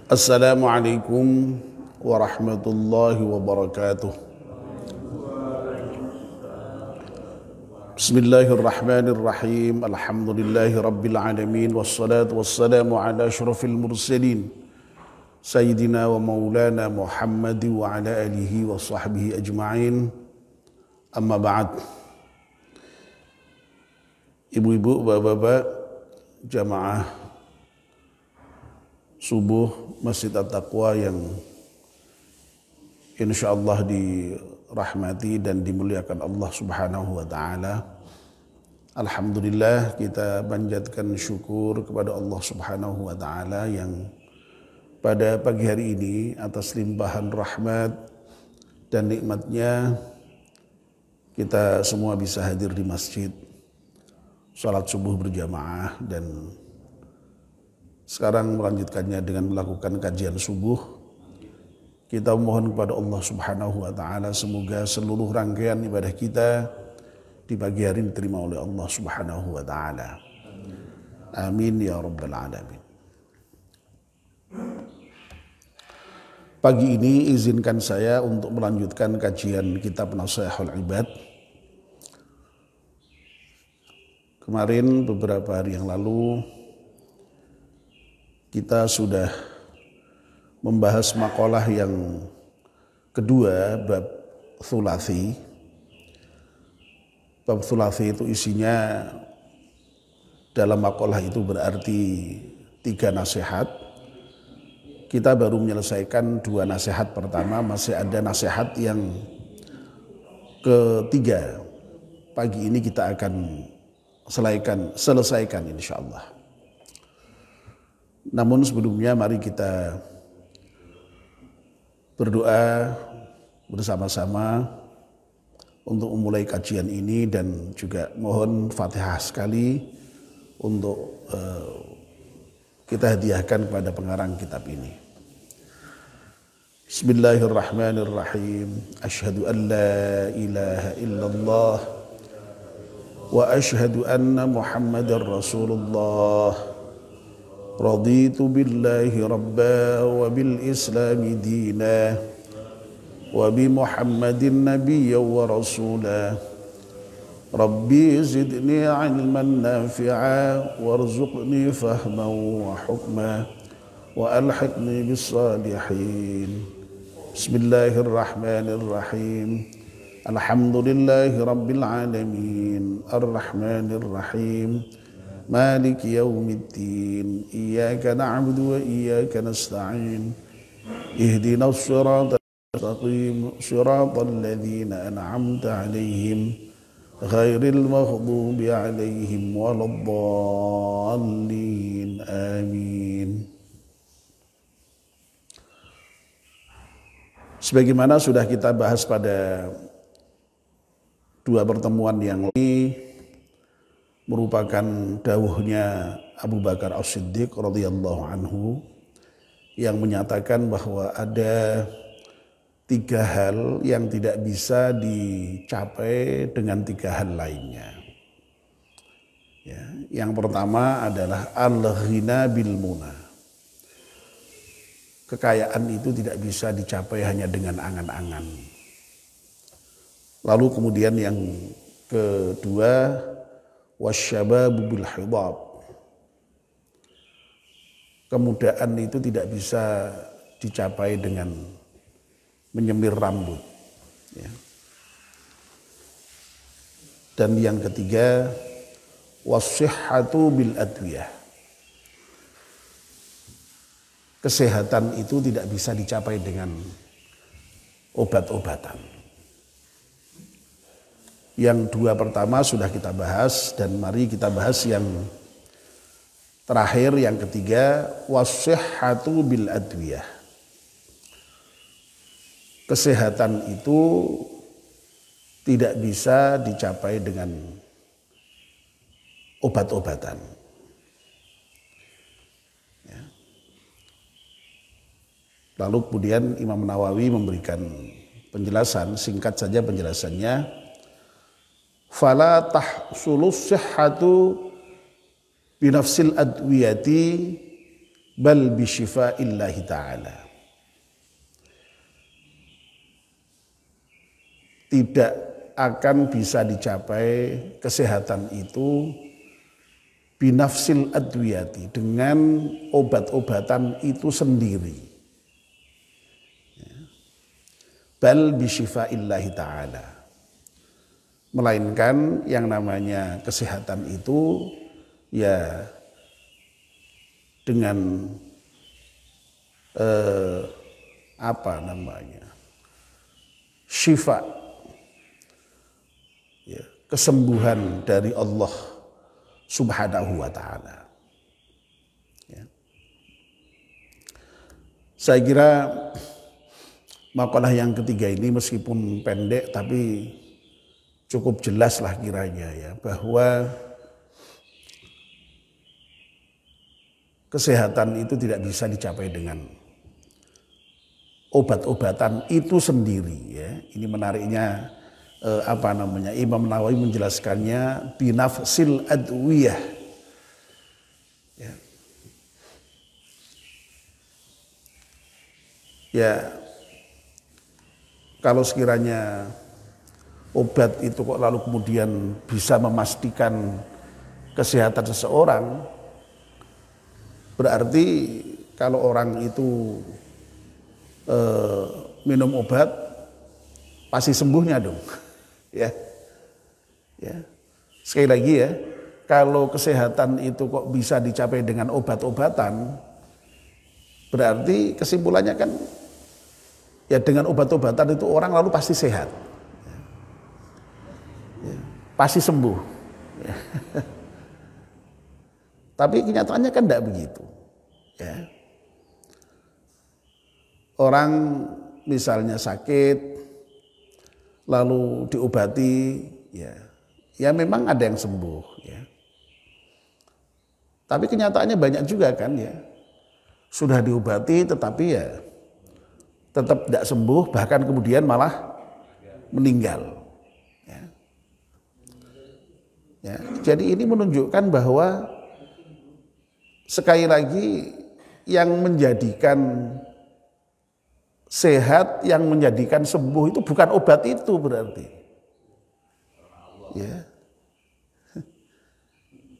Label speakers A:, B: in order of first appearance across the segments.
A: Assalamualaikum warahmatullahi wabarakatuh. Bismillahirrahmanirrahim. Alhamdulillahi rabbil alamin. Wassalatu wassalamu ala asyrafil mursalin Sayyidina wa maulana Muhammad wa ala alihi wa sahbihi ajma'in. Amma ba'd. Ibu-ibu, bapak-bapak, jamaah subuh Masjid At-Taqwa yang insyaallah dirahmati dan dimuliakan Allah Subhanahu wa taala. Alhamdulillah, kita panjatkan syukur kepada Allah Subhanahu wa taala yang pada pagi hari ini atas limpahan rahmat dan nikmatnya kita semua bisa hadir di masjid, salat subuh berjamaah, dan sekarang melanjutkannya dengan melakukan kajian subuh. Kita mohon kepada Allah Subhanahu wa taala semoga seluruh rangkaian ibadah kita di pagi hari diterima oleh Allah Subhanahu wa taala. Amin ya rabbal alamin. Pagi ini izinkan saya untuk melanjutkan kajian kitab Nashihul Ibad. Kemarin beberapa hari yang lalu kita sudah membahas makalah yang kedua, bab thulathi. Bab thulathi itu isinya dalam makalah itu berarti 3 nasihat. Kita baru menyelesaikan 2 nasihat pertama, masih ada nasihat yang ketiga. Pagi ini kita akan selesaikan insyaallah. Namun sebelumnya mari kita berdoa bersama-sama untuk memulai kajian ini, dan juga mohon Fatihah sekali untuk kita hadiahkan kepada pengarang kitab ini. Bismillahirrahmanirrahim. Asyhadu an la ilaha illallah wa asyhadu anna Muhammadar Rasulullah. Raditu billahi rabba wa bil islami dina wa bi Muhammadin nabiyya wa rasula. Rabbi zidni ilman nafi'a warzuqni fahman wa hukma wa alhiqni bis salihin. Bismillahirrahmanirrahim. Alhamdulillahi rabbil alamin. Ar-Rahmanir Rahim. مالك يوم الدين إياك نعبد وإياك نستعين اهدنا الصراط المستقيم صراط الذين أنعمت عليهم غير المغضوب عليهم ولا الضالين آمين. Sebagaimana sudah kita bahas pada 2 pertemuan yang lalu, merupakan dawuhnya Abu Bakar As-Siddiq radhiyallahu anhu yang menyatakan bahwa ada 3 hal yang tidak bisa dicapai dengan 3 hal lainnya. Ya, yang pertama adalah al-ghina bil muna. Kekayaan itu tidak bisa dicapai hanya dengan angan-angan. Lalu kemudian yang kedua, wasyababu bil hidab. Kemudaan itu tidak bisa dicapai dengan menyemir rambut. Ya. Dan yang ketiga, wassihhatu bil adwiyah. Kesehatan itu tidak bisa dicapai dengan obat-obatan. Yang 2 pertama sudah kita bahas, dan mari kita bahas yang terakhir, yang ketiga, wassihhatu bil adwiyah. Kesehatan itu tidak bisa dicapai dengan obat-obatan. Ya. Lalu kemudian Imam Nawawi memberikan penjelasan, singkat saja penjelasannya. Fala tahsulus sihhatu binafsil adwiyati bal bisyifaillahi ta'ala. Tidak akan bisa dicapai kesehatan itu binafsil adwiyati, dengan obat-obatan itu sendiri. Bal bisyifaillahi ta'ala. Melainkan yang namanya kesehatan itu ya dengan syifa, ya, kesembuhan dari Allah Subhanahu wa ta'ala. Ya. Saya kira makalah yang ketiga ini meskipun pendek tapi cukup jelas lah kiranya ya, bahwa kesehatan itu tidak bisa dicapai dengan obat-obatan itu sendiri ya. Ini menariknya Imam Nawawi menjelaskannya binafsil adwiyah. Ya. Ya, kalau sekiranya obat itu kok lalu kemudian bisa memastikan kesehatan seseorang, berarti kalau orang itu minum obat pasti sembuhnya dong. Ya. Ya. Sekali lagi ya, kalau kesehatan itu kok bisa dicapai dengan obat-obatan, berarti kesimpulannya kan ya dengan obat-obatan itu orang lalu pasti sehat. Ya. Pasti sembuh. Ya. Tapi kenyataannya kan tidak begitu. Ya. Orang misalnya sakit, lalu diobati, ya memang ada yang sembuh. Ya. Tapi kenyataannya banyak juga kan ya, sudah diobati tetapi ya tetap tidak sembuh, bahkan kemudian malah meninggal. Ya. Ya. Jadi ini menunjukkan bahwa sekali lagi yang menjadikan sehat, yang menjadikan sembuh itu bukan obat itu berarti. Ya.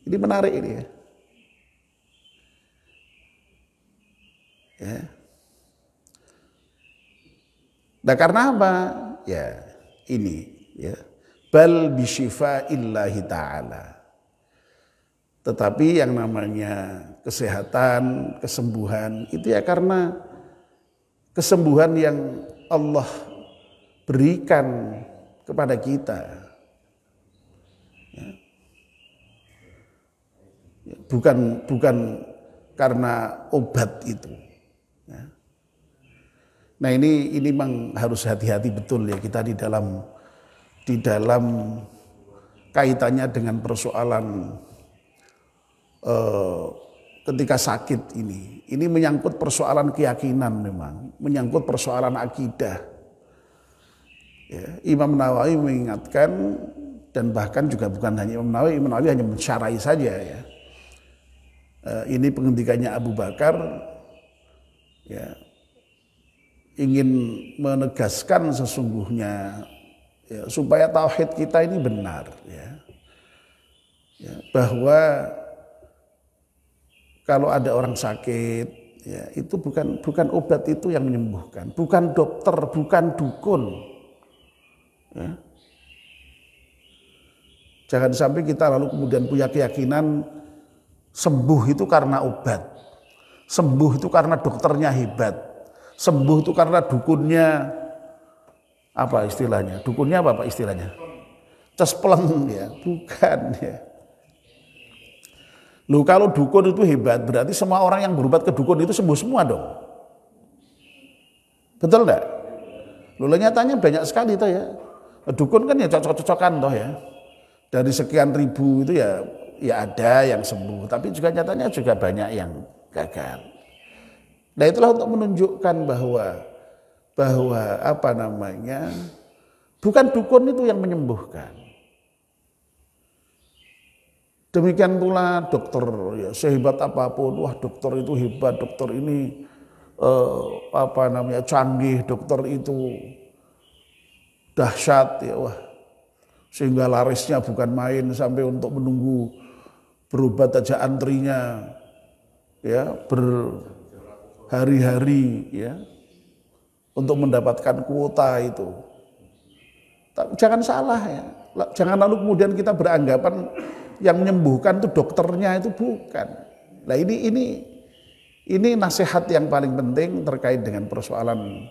A: Ini menarik ini ya. Ya. Nah karena apa? Ya ini ya. Bal bisyifaillahi ta'ala. Tetapi yang namanya kesehatan, kesembuhan itu ya karena kesembuhan yang Allah berikan kepada kita. Ya. Bukan karena obat itu. Ya. Nah ini memang harus hati-hati betul ya kita di dalam kaitannya dengan persoalan ketika sakit ini. Ini menyangkut persoalan keyakinan memang, menyangkut persoalan akidah. Ya, Imam Nawawi mengingatkan, dan bahkan juga bukan hanya Imam Nawawi hanya mensyarahi saja ya. Ini pengendikannya Abu Bakar ya, ingin menegaskan sesungguhnya ya, supaya tauhid kita ini benar ya. Ya, bahwa kalau ada orang sakit ya, itu bukan obat itu yang menyembuhkan, bukan dokter, bukan dukun. Ya. Jangan sampai kita lalu kemudian punya keyakinan sembuh itu karena obat, sembuh itu karena dokternya hebat, sembuh itu karena dukunnya apa istilahnya? Dukunnya apa istilahnya? Cespleng ya, bukan ya. Loh kalau dukun itu hebat, berarti semua orang yang berobat ke dukun itu sembuh semua dong. Betul enggak? Loh nyatanya banyak sekali toh ya. Dukun kan ya cocok-cocokan toh ya. Dari sekian ribu itu ya ada yang sembuh, tapi juga nyatanya juga banyak yang gagal. Nah itulah untuk menunjukkan bahwa apa namanya, bukan dukun itu yang menyembuhkan. Demikian pula dokter, ya, sehebat apapun, wah dokter itu hebat, dokter ini canggih, dokter itu dahsyat, ya, wah, sehingga larisnya bukan main, sampai untuk menunggu berobat aja antrinya ya berhari-hari ya untuk mendapatkan kuota itu. Jangan salah ya, jangan lalu kemudian kita beranggapan yang menyembuhkan itu dokternya, itu bukan. Nah ini nasihat yang paling penting terkait dengan persoalan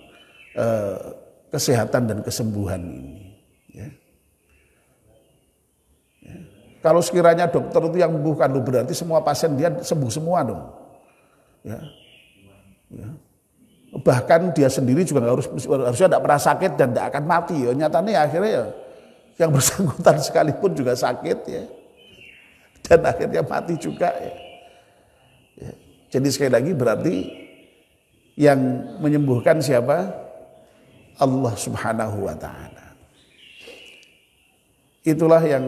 A: kesehatan dan kesembuhan ini. Ya. Ya. Kalau sekiranya dokter itu yang menyembuhkan, berarti semua pasien dia sembuh semua dong. Ya. Ya. Bahkan dia sendiri juga harusnya tidak pernah sakit dan tidak akan mati. Ya. Nyatanya akhirnya ya, yang bersangkutan sekalipun juga sakit ya. Dan akhirnya mati juga ya. Ya. Jadi sekali lagi berarti yang menyembuhkan siapa? Allah Subhanahu wa taala. Itulah yang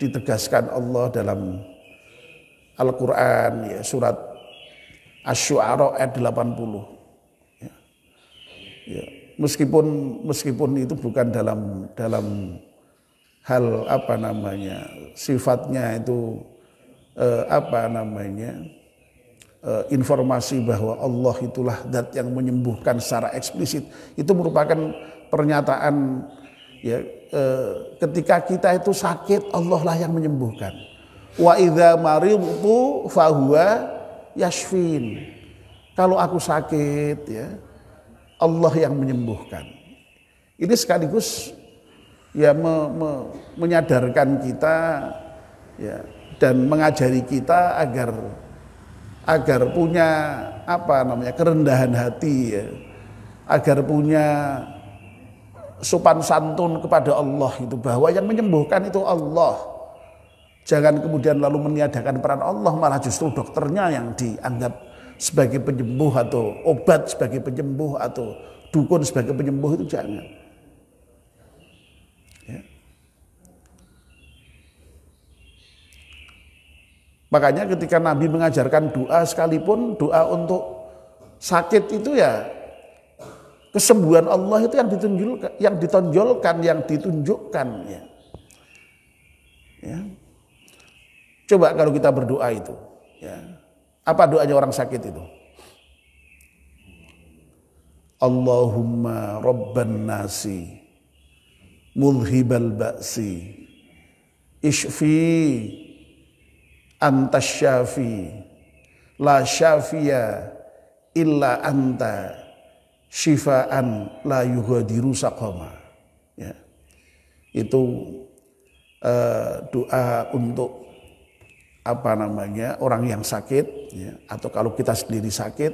A: ditegaskan Allah dalam Al-Qur'an ya, surat Asy-Syu'ara ayat 80. Ya. Ya. Meskipun itu bukan dalam hal sifatnya itu informasi bahwa Allah itulah zat yang menyembuhkan secara eksplisit. Itu merupakan pernyataan ya, ketika kita itu sakit, Allah lah yang menyembuhkan. Wa idza maridtu fahuwa yashfin. Kalau aku sakit ya, Allah yang menyembuhkan. Ini sekaligus ya menyadarkan kita ya, dan mengajari kita agar punya kerendahan hati ya, agar punya sopan santun kepada Allah, itu bahwa yang menyembuhkan itu Allah. Jangan kemudian lalu meniadakan peran Allah, malah justru dokternya yang dianggap sebagai penyembuh, atau obat sebagai penyembuh, atau dukun sebagai penyembuh, itu jangan. Ya. Makanya ketika Nabi mengajarkan doa, sekalipun doa untuk sakit itu ya, kesembuhan Allah itu yang ditonjolkan, yang ditunjukkan ya. Ya. Coba kalau kita berdoa itu, ya. Apa doanya orang sakit itu? Allahumma rabban nasi mudhibal ba'si ishfi antas syafi la syafiya illa anta syifaan la yughadiru saqama. Ya. Itu doa untuk orang yang sakit ya, atau kalau kita sendiri sakit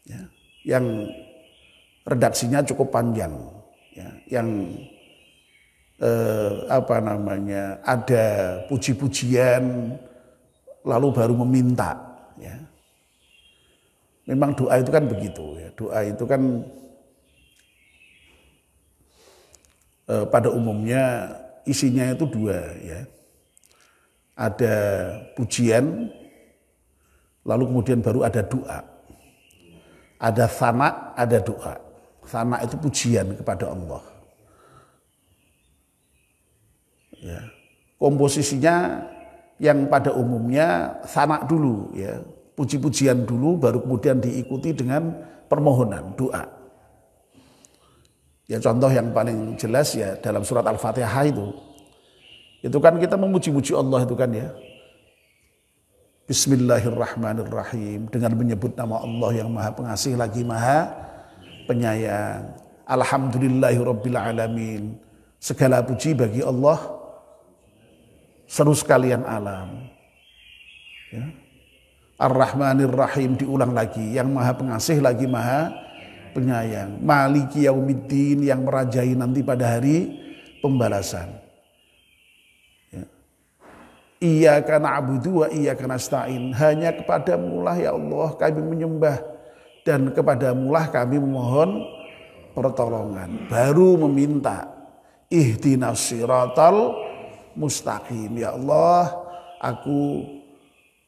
A: ya, yang redaksinya cukup panjang ya, yang ada puji-pujian lalu baru meminta ya. Memang doa itu kan begitu ya, doa itu kan pada umumnya isinya itu dua ya. Ada pujian, lalu kemudian baru ada doa. Ada tsana, ada doa. Tsana itu pujian kepada Allah. Ya. Komposisinya yang pada umumnya tsana dulu, ya, puji-pujian dulu, baru kemudian diikuti dengan permohonan, doa. Ya, contoh yang paling jelas ya dalam surat Al-Fatihah itu kan kita memuji-muji Allah itu kan ya. Bismillahirrahmanirrahim, dengan menyebut nama Allah yang Maha Pengasih lagi Maha Penyayang. Alhamdulillahirabbil alamin. Segala puji bagi Allah seluruh sekalian alam. Ya. Ar-Rahmanir-Rahim diulang lagi, yang Maha Pengasih lagi Maha Penyayang. Maliki yaumiddin, yang merajai nanti pada hari pembalasan. Iyyaka na'budu wa iyyaka nasta'in. Hanya kepadamu-lah ya Allah kami menyembah, dan kepadamu lah kami memohon pertolongan. Baru meminta ihdinas siratal mustaqim. Ya Allah, aku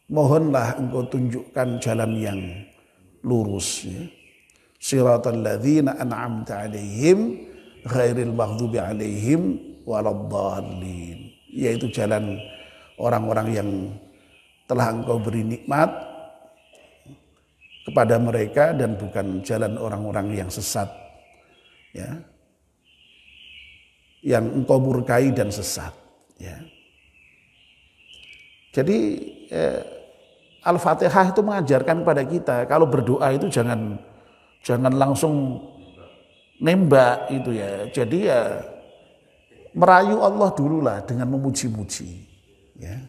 A: mohonlah engkau tunjukkan jalan yang lurus. Ya. Siratal ladzina an'amta alaihim ghairil maghdubi alaihim waladdallin. Yaitu jalan orang-orang yang telah engkau beri nikmat kepada mereka dan bukan jalan orang-orang yang sesat. Ya. Yang engkau murkai dan sesat. Ya. Jadi Al-Fatihah itu mengajarkan kepada kita kalau berdoa itu jangan langsung nembak itu ya. Jadi ya merayu Allah dululah dengan memuji-muji. Ya.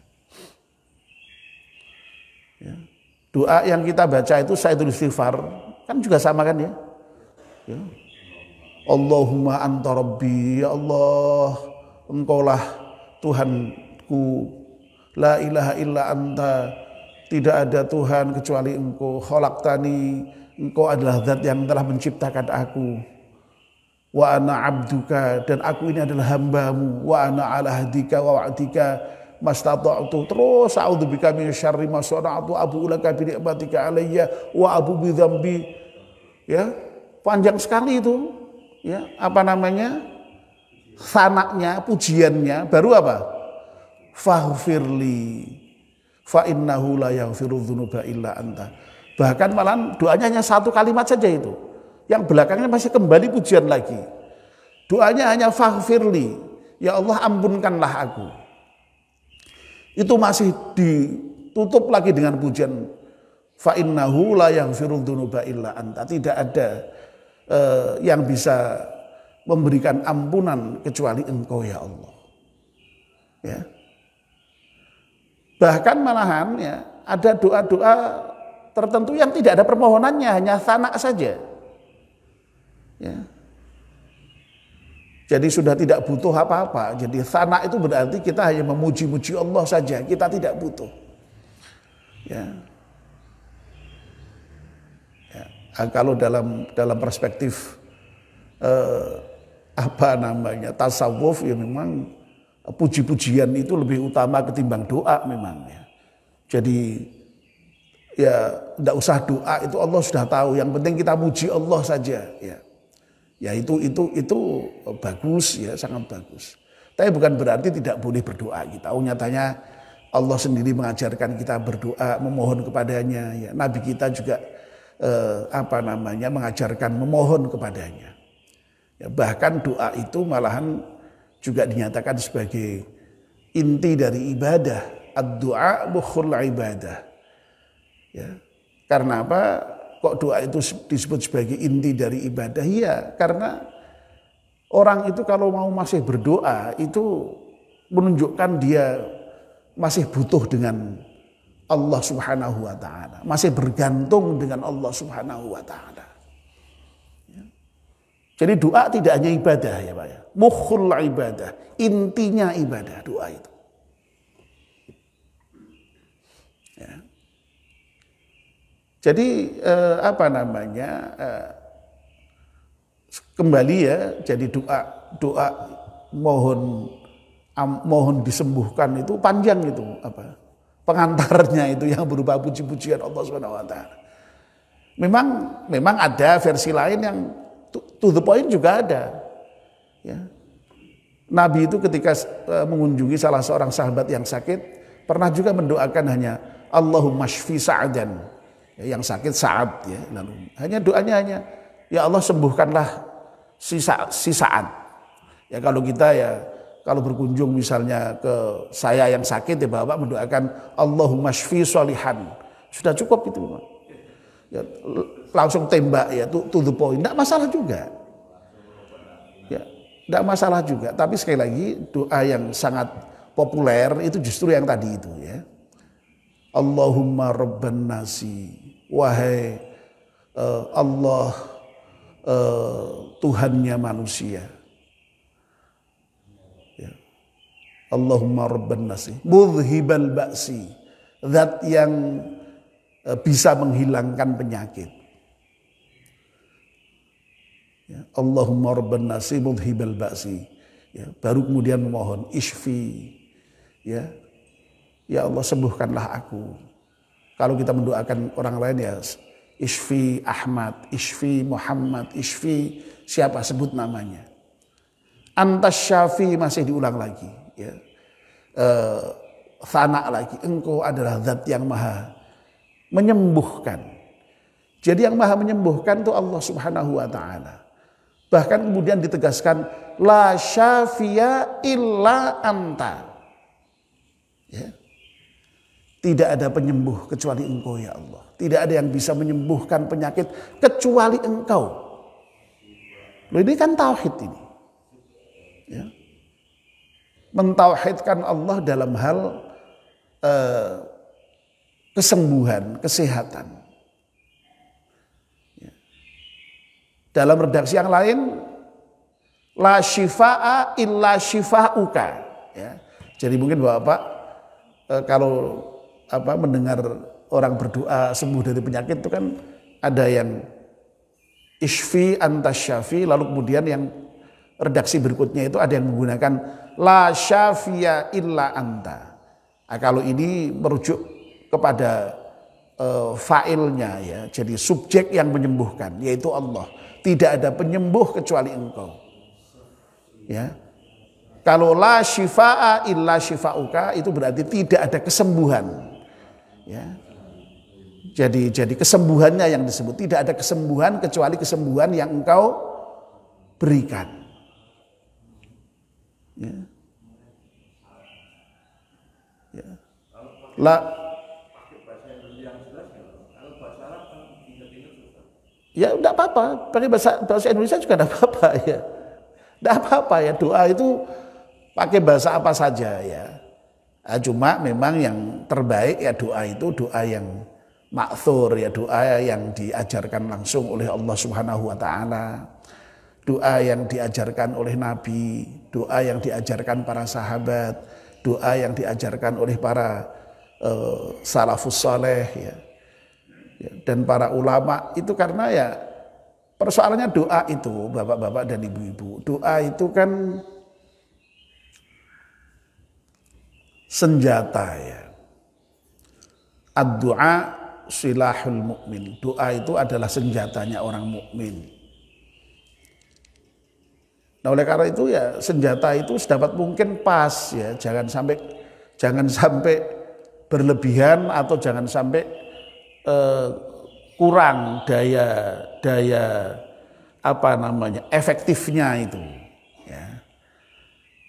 A: Ya. Doa yang kita baca itu Sayyidul Istighfar kan juga sama kan ya. Ya. Allahumma anta rabbi, ya Allah, engkaulah Tuhanku, la ilaha illa anta, tidak ada Tuhan kecuali engkau, khalaqtani, engkau adalah zat yang telah menciptakan aku, wa ana abduka, dan aku ini adalah hambamu, wa ana ala hadika wa wa'dika mastata'tu, terus a'udzubika min syarri ma sana'tu, abu'u laka bi ni'matika alayya wa abu bi dzambi. Ya, panjang sekali itu. Ya, apa namanya? Sanaknya, pujiannya, baru apa? Faghfirli fa innahu la yaghfiru dzunuba illa anta. Bahkan malah doanya hanya satu kalimat saja itu. Yang belakangnya masih kembali pujian lagi. Doanya hanya faghfirli, ya Allah ampunkanlah aku. Itu masih ditutup lagi dengan pujian fa innahu la yaghfiru dzunuba illa anta. Tidak ada yang bisa memberikan ampunan kecuali engkau ya Allah. Ya. Bahkan malahan ya ada doa-doa tertentu yang tidak ada permohonannya, hanya sana saja. Ya. Jadi sudah tidak butuh apa-apa. Jadi sana itu berarti kita hanya memuji-muji Allah saja, kita tidak butuh. Ya. Kalau dalam perspektif tasawuf ya memang puji-pujian itu lebih utama ketimbang doa memang ya. Jadi ya tidak usah doa, itu Allah sudah tahu, yang penting kita muji Allah saja ya. Ya itu bagus ya, sangat bagus. Tapi bukan berarti tidak boleh berdoa kita. Nyatanya Allah sendiri mengajarkan kita berdoa, memohon kepadanya ya. Nabi kita juga mengajarkan memohon kepadanya. Ya, bahkan doa itu malahan juga dinyatakan sebagai inti dari ibadah. Ad-du'a mukhul ibadah. Ya. Karena apa? Kok doa itu disebut sebagai inti dari ibadah? Iya, karena orang itu kalau mau masih berdoa itu menunjukkan dia masih butuh dengan Allah Subhanahu wa ta'ala, masih bergantung dengan Allah Subhanahu wa ta'ala. Ya. Jadi doa tidak hanya ibadah ya Pak ya. Mukhul ibadah, intinya ibadah doa itu. Ya. Jadi kembali ya, jadi doa mohon disembuhkan itu panjang itu pengantarnya itu yang berupa puji-pujian Allah Subhanahu wa taala. Memang ada versi lain yang to the point juga ada. Ya. Nabi itu ketika mengunjungi salah seorang sahabat yang sakit, pernah juga mendoakan hanya Allahumma shfi Sa'dan, ya, yang sakit Sa'ad ya. Lalu doanya ya Allah sembuhkanlah si Sa'ad. Ya kalau kita ya kalau berkunjung misalnya ke saya yang sakit ya Bapak mendoakan Allahumma shfi sholihan. Sudah cukup itu. Ya, langsung tembak ya to the point. Tidak masalah juga. Ya, tidak masalah juga. Tapi sekali lagi doa yang sangat populer itu justru yang tadi itu ya. Allahumma rabban nasi. Wahai Allah Tuhannya manusia. Allahumma rabban nasi mudhibal ba'si, zat yang bisa menghilangkan penyakit. Ya, Allahumma rabban nasi mudhibal ba'si. Ya, baru kemudian memohon isfi Ya Allah, sembuhkanlah aku. Kalau kita mendoakan orang lain ya Isfi Ahmad, Isfi Muhammad, Isfi siapa, sebut namanya. Antas Syafi, masih diulang lagi. Ya. Thana lagi, engkau adalah zat yang maha menyembuhkan. Jadi yang maha menyembuhkan itu Allah Subhanahu wa ta'ala. Bahkan kemudian ditegaskan, la syafiya illa anta. Ya. Tidak ada penyembuh kecuali engkau ya Allah. Tidak ada yang bisa menyembuhkan penyakit kecuali engkau. Loh, ini kan tauhid ini. Ya. Mentauhidkan Allah dalam hal kesembuhan, kesehatan. Ya. Dalam redaksi yang lain, la syifaa illa syifauka. Ya. Jadi mungkin Bapak kalau mendengar orang berdoa sembuh dari penyakit itu kan ada yang isfi antas syafi, lalu kemudian yang redaksi berikutnya itu ada yang menggunakan la syafiya illa anta. Nah, kalau ini merujuk kepada fa'ilnya ya, jadi subjek yang menyembuhkan yaitu Allah. Tidak ada penyembuh kecuali engkau. Ya. Kalau la syifaa illa syifauka itu berarti tidak ada kesembuhan. Ya. Jadi kesembuhannya yang disebut, tidak ada kesembuhan kecuali kesembuhan yang engkau berikan. Ya. Ya. Ya enggak apa-apa, pakai bahasa Indonesia juga enggak apa-apa ya. Enggak apa-apa ya, doa itu pakai bahasa apa saja ya. Cuma memang yang terbaik ya doa itu doa yang ma'thur ya, doa yang diajarkan langsung oleh Allah Subhanahu wa taala. Doa yang diajarkan oleh Nabi, doa yang diajarkan para sahabat, doa yang diajarkan oleh para salafus saleh ya. Dan para ulama itu, karena ya persoalannya doa itu bapak-bapak dan ibu-ibu, doa itu kan senjata ya. Ad-du'a silahul mu'min. Doa itu adalah senjatanya orang mukmin. Nah, oleh karena itu ya senjata itu sedapat mungkin pas ya, jangan sampai berlebihan atau jangan sampai kurang daya efektifnya itu ya.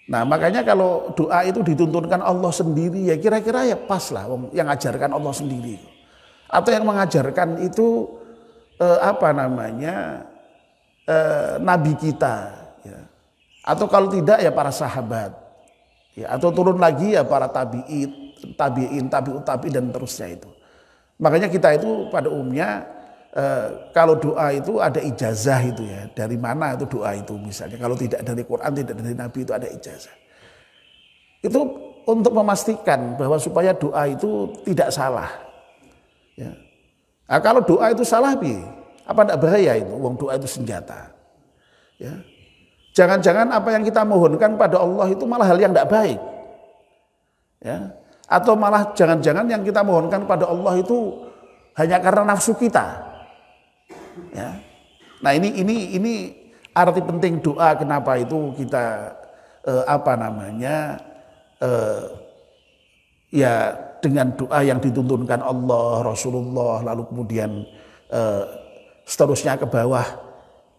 A: Nah, makanya kalau doa itu dituntunkan Allah sendiri ya kira-kira ya pas lah, yang ajarkan Allah sendiri. Atau yang mengajarkan itu nabi kita ya. Atau kalau tidak ya para sahabat ya, atau turun lagi ya para tabi'in, tabi'ut tabi dan terusnya itu. Makanya kita itu pada umumnya kalau doa itu ada ijazah itu ya. Dari mana itu doa itu misalnya. Kalau tidak dari Quran, tidak dari Nabi itu ada ijazah. Itu untuk memastikan bahwa supaya doa itu tidak salah. Ya. Nah, kalau doa itu salah, apa tidak bahaya itu? Wong doa itu senjata. Ya. Jangan-jangan apa yang kita mohonkan pada Allah itu malah hal yang tidak baik. Ya. Atau malah jangan-jangan yang kita mohonkan pada Allah itu hanya karena nafsu kita. Ya. Nah, ini arti penting doa, kenapa itu kita ya dengan doa yang dituntunkan Allah, Rasulullah, lalu kemudian seterusnya ke bawah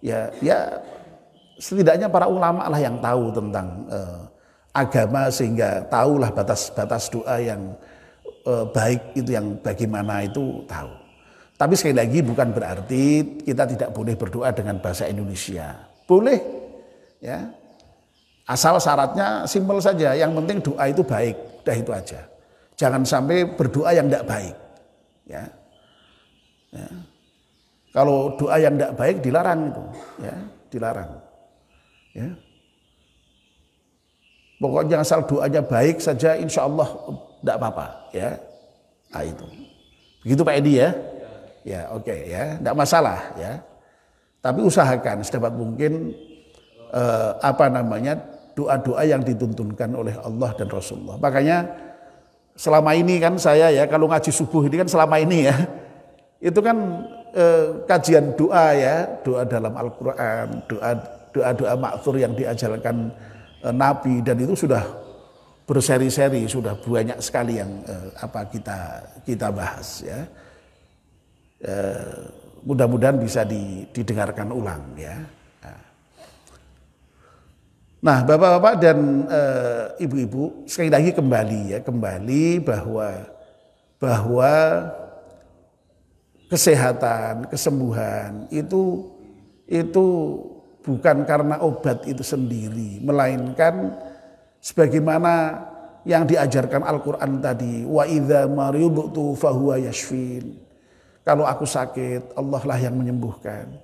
A: ya setidaknya para ulama lah yang tahu tentang agama, sehingga tahulah batas-batas doa yang baik itu yang bagaimana itu tahu. Tapi sekali lagi bukan berarti kita tidak boleh berdoa dengan bahasa Indonesia. Boleh ya. Asal syaratnya simpel saja, yang penting doa itu baik, udah itu aja. Jangan sampai berdoa yang tidak baik. Ya. Ya. Kalau doa yang tidak baik dilarang itu, ya, dilarang. Ya. Pokoknya asal doanya baik saja, insya Allah tidak apa-apa, ya. Nah, itu. Begitu Pak Edi ya. Ya, oke ya, tidak masalah ya. Tapi usahakan sedapat mungkin doa-doa yang dituntunkan oleh Allah dan Rasulullah. Makanya selama ini kan saya ya kalau ngaji subuh ini kan selama ini ya itu kan kajian doa ya, doa dalam Al-Quran, doa-doa ma'thur yang diajarkan Nabi, dan itu sudah berseri-seri, sudah banyak sekali yang kita bahas ya. Mudah-mudahan bisa didengarkan ulang ya. Nah, bapak-bapak dan ibu-ibu, sekali lagi kembali bahwa kesehatan, kesembuhan itu bukan karena obat itu sendiri, melainkan sebagaimana yang diajarkan Al-Quran tadi, wa idza maridtu fahuwa yashfin. Kalau aku sakit, Allah lah yang menyembuhkan.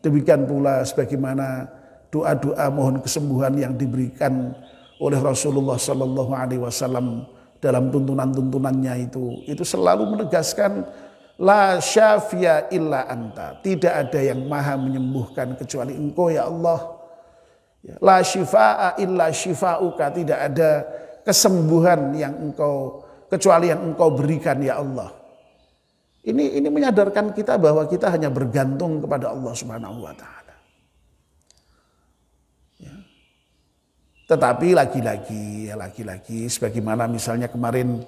A: Demikian pula sebagaimana doa-doa mohon kesembuhan yang diberikan oleh Rasulullah Sallallahu Alaihi Wasallam dalam tuntunan-tuntunannya itu selalu menegaskan la syafiya illa anta, tidak ada yang maha menyembuhkan kecuali engkau ya Allah. La syifaa illa syifauka, tidak ada kesembuhan kecuali yang engkau berikan ya Allah. Ini menyadarkan kita bahwa kita hanya bergantung kepada Allah Subhanahu wa taala. Ya. Tetapi lagi-lagi sebagaimana misalnya kemarin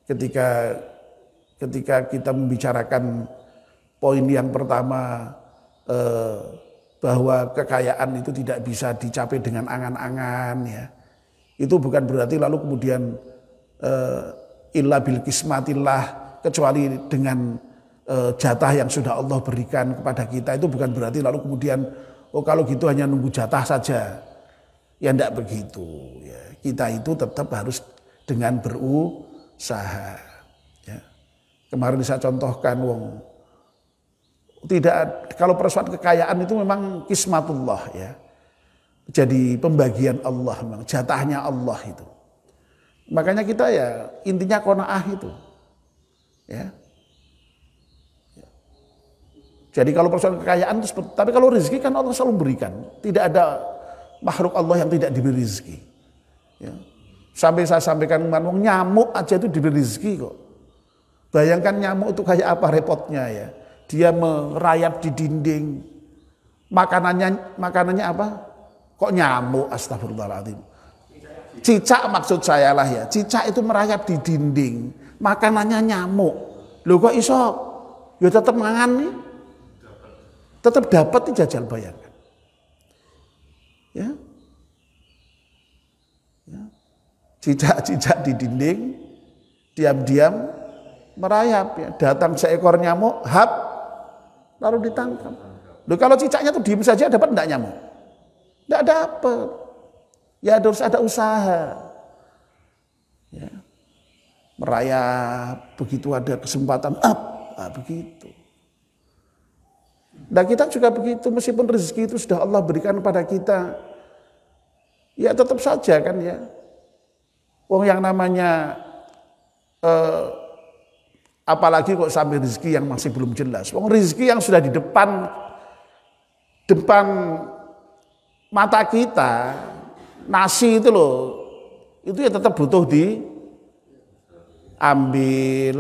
A: ketika kita membicarakan poin yang pertama, bahwa kekayaan itu tidak bisa dicapai dengan angan-angan ya. Itu bukan berarti lalu kemudian illa bil kismatillah, kecuali dengan jatah yang sudah Allah berikan kepada kita. Itu bukan berarti lalu kemudian kalau gitu hanya nunggu jatah saja. Ya enggak begitu ya. Kita itu tetap harus dengan berusaha ya. Kemarin saya contohkan kalau persoalan kekayaan itu memang kismatullah ya. Jadi pembagian Allah, memang jatahnya Allah itu. Makanya kita ya intinya qanaah itu. Ya. Jadi kalau persoalan kekayaan itu seperti, tapi kalau rezeki kan Allah selalu berikan. Tidak ada makhluk Allah yang tidak diberi rezeki. Ya. Sampai saya sampaikan kemarin, nyamuk aja itu diberi rezeki kok. Bayangkan nyamuk itu kayak apa repotnya ya. Dia merayap di dinding. Makanannya apa? Kok nyamuk? Astagfirullahaladzim. Cicak maksud saya lah ya. Cicak itu merayap di dinding. Makanannya nyamuk. Loh kok iso? Ya tetap mangan nih. Tetap dapat nih, jajal bayangkan. Ya. Cicak-cicak di dinding. Diam-diam merayap ya. Datang seekor nyamuk, lalu ditangkap. Loh kalau cicaknya tuh diem saja dapat enggak nyamuk? Enggak dapat. Ya harus ada usaha. Ya. Merayap, begitu ada kesempatan begitu. Nah kita juga begitu, meskipun rezeki itu sudah Allah berikan kepada kita, ya tetap saja kan ya. Yang namanya apalagi kok sampai rezeki yang masih belum jelas. Rezeki yang sudah di depan mata kita, nasi itu loh, itu ya tetap butuh diambil,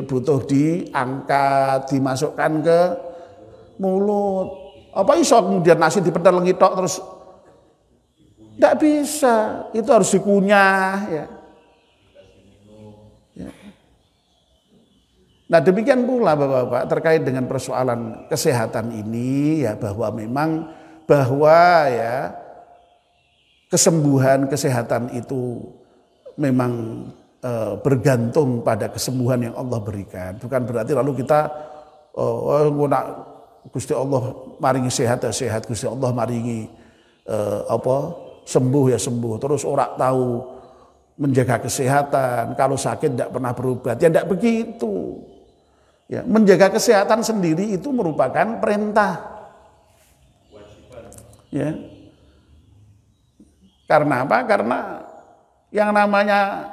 A: butuh diangkat, dimasukkan ke mulut. Apa iso kemudian nasi dipentelengi tok terus? Tidak bisa, itu harus dikunyah ya. Nah demikian pula Bapak-bapak terkait dengan persoalan kesehatan ini ya, bahwa ya kesembuhan kesehatan itu memang bergantung pada kesembuhan yang Allah berikan. Bukan berarti lalu kita Gusti Allah maringi sehat ya sehat, Gusti Allah maringi sembuh ya sembuh. Terus orang tahu menjaga kesehatan, kalau sakit tidak pernah berobat. Ya tidak begitu. Ya, menjaga kesehatan sendiri itu merupakan perintah. Ya. Karena apa? Karena yang namanya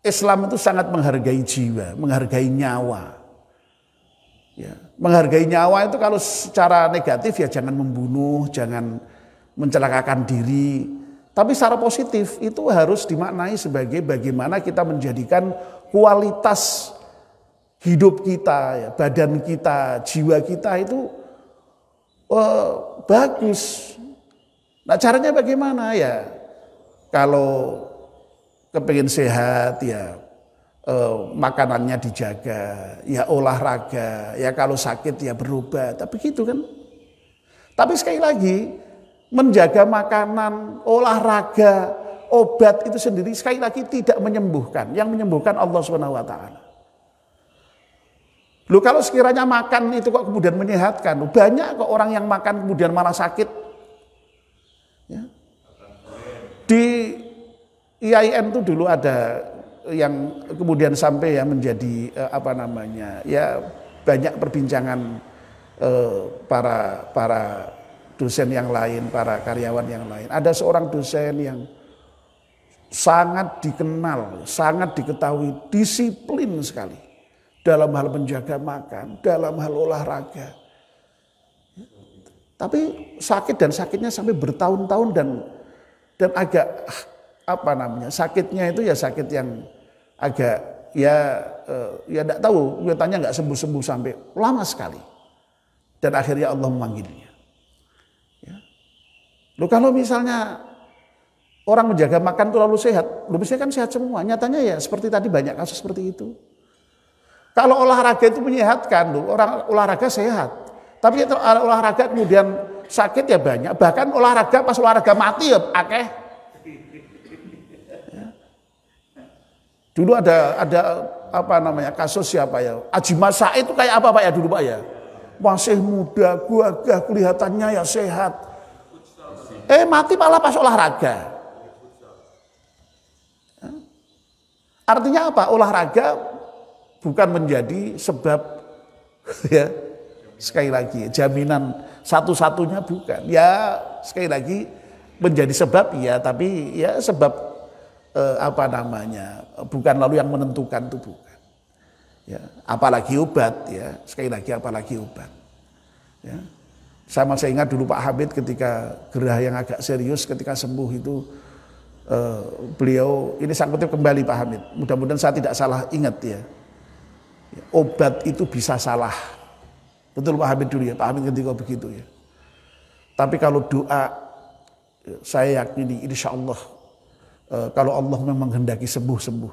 A: Islam itu sangat menghargai jiwa, menghargai nyawa. Ya. Menghargai nyawa itu kalau secara negatif ya jangan membunuh, jangan mencelakakan diri. Tapi secara positif itu harus dimaknai sebagai bagaimana kita menjadikan kualitas hidup kita, ya, badan kita, jiwa kita itu bagus. Nah caranya bagaimana ya? Kalau kepingin sehat ya makanannya dijaga, ya olahraga, ya kalau sakit ya berobat, tapi gitu kan. Tapi sekali lagi menjaga makanan, olahraga, obat itu sendiri sekali lagi tidak menyembuhkan. Yang menyembuhkan Allah Subhanahu wa taala. Loh kalau sekiranya makan itu kok kemudian menyehatkan, banyak kok orang yang makan kemudian malah sakit. Ya. Di IAIN itu dulu ada yang kemudian sampai ya menjadi ya banyak perbincangan para dosen yang lain, para karyawan yang lain. Ada seorang dosen yang sangat dikenal, sangat diketahui, disiplin sekali dalam hal menjaga makan, dalam hal olahraga. Tapi sakit dan sakitnya sampai bertahun-tahun dan agak sakitnya itu ya sakit yang agak ya enggak tahu, katanya enggak sembuh-sembuh sampai lama sekali. Dan akhirnya Allah memanggilnya. Loh kalau misalnya orang menjaga makan itu lalu sehat, loh misalnya kan sehat semua. Nyatanya ya seperti tadi banyak kasus seperti itu. Kalau olahraga itu menyehatkan, loh orang olahraga sehat. Tapi kalau olahraga kemudian sakit ya banyak. Bahkan olahraga pas olahraga mati ya akeh. Ya. Dulu ada kasus siapa ya? Haji Masa itu kayak apa Pak ya dulu Pak ya? Masih muda, gagah, kelihatannya ya sehat. Mati malah pas olahraga. Artinya apa? Olahraga bukan menjadi sebab ya sekali lagi jaminan satu-satunya bukan. Ya sekali lagi menjadi sebab ya, tapi ya sebab bukan lalu yang menentukan itu bukan. Ya, apalagi obat ya, sekali lagi apalagi obat. Ya. Saya masih ingat dulu Pak Hamid ketika gerah yang agak serius ketika sembuh itu beliau, ini saya kutip kembali Pak Hamid, mudah-mudahan saya tidak salah ingat ya. Obat itu bisa salah. Betul Pak Hamid dulu ya, Pak Hamid ketika begitu ya. Tapi kalau doa, saya yakini insya Allah kalau Allah memang menghendaki sembuh-sembuh.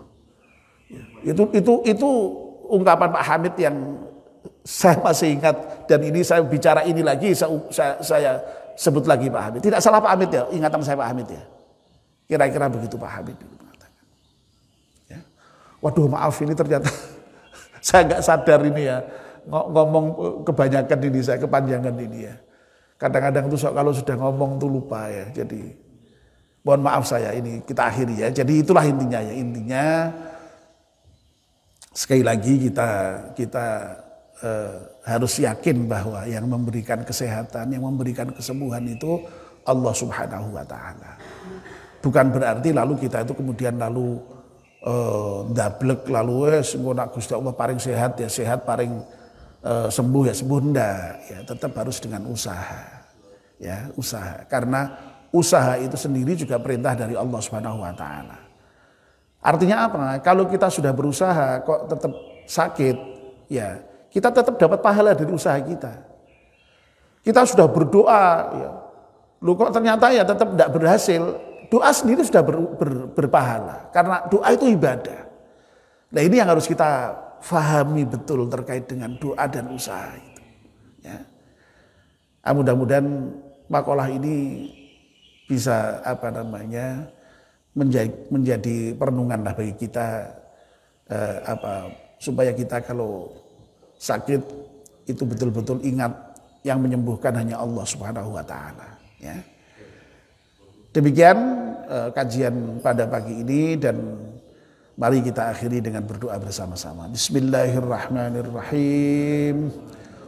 A: Itu ungkapan Pak Hamid yang saya masih ingat, dan ini saya bicara ini lagi, saya sebut lagi Pak Hamid. Tidak salah Pak Hamid ya, ingatan saya Pak Hamid ya. Kira-kira begitu Pak Hamid mengatakan. Ya. Waduh maaf ini ternyata saya nggak sadar ini ya, ngomong kebanyakan ini saya, kepanjangan ini ya. Kadang-kadang tuh kalau sudah ngomong tuh lupa ya, jadi mohon maaf saya, ini kita akhiri ya. Jadi itulah intinya ya, intinya sekali lagi kita harus yakin bahwa yang memberikan kesehatan, yang memberikan kesembuhan itu Allah Subhanahu wa taala. Bukan berarti lalu kita itu kemudian lalu ndablek lalu ngono Gusti Allah paling sehat ya sehat, paling sembuh ya sembuh, ndak ya, tetap harus dengan usaha. Ya, usaha. Karena usaha itu sendiri juga perintah dari Allah Subhanahu wa taala. Artinya apa? Kalau kita sudah berusaha kok tetap sakit, ya kita tetap dapat pahala dari usaha kita. Kita sudah berdoa, ya. Lu kok ternyata ya tetap tidak berhasil. Doa sendiri sudah berpahala. Karena doa itu ibadah. Nah ini yang harus kita fahami betul terkait dengan doa dan usaha itu. Ya. Mudah-mudahan makalah ini bisa menjadi perenungan lah bagi kita, supaya kita kalau sakit itu betul-betul ingat yang menyembuhkan hanya Allah Subhanahu wa taala, ya. Demikian kajian pada pagi ini, dan mari kita akhiri dengan berdoa bersama-sama. Bismillahirrahmanirrahim.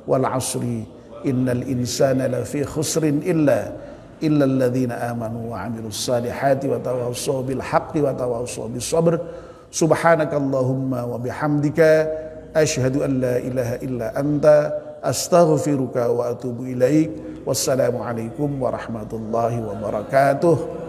A: Wal 'ashri innal insana lafi khusrin illa alladzina amanu wa 'amilus salihati wa tawassaw bil haqqi wa tawassaw bis sabr. Subhanakallahumma wa bihamdika asyhadu an la ilaha illa anta astaghfiruka wa atubu ilaik. Wassalamualaikum warahmatullahi wabarakatuh.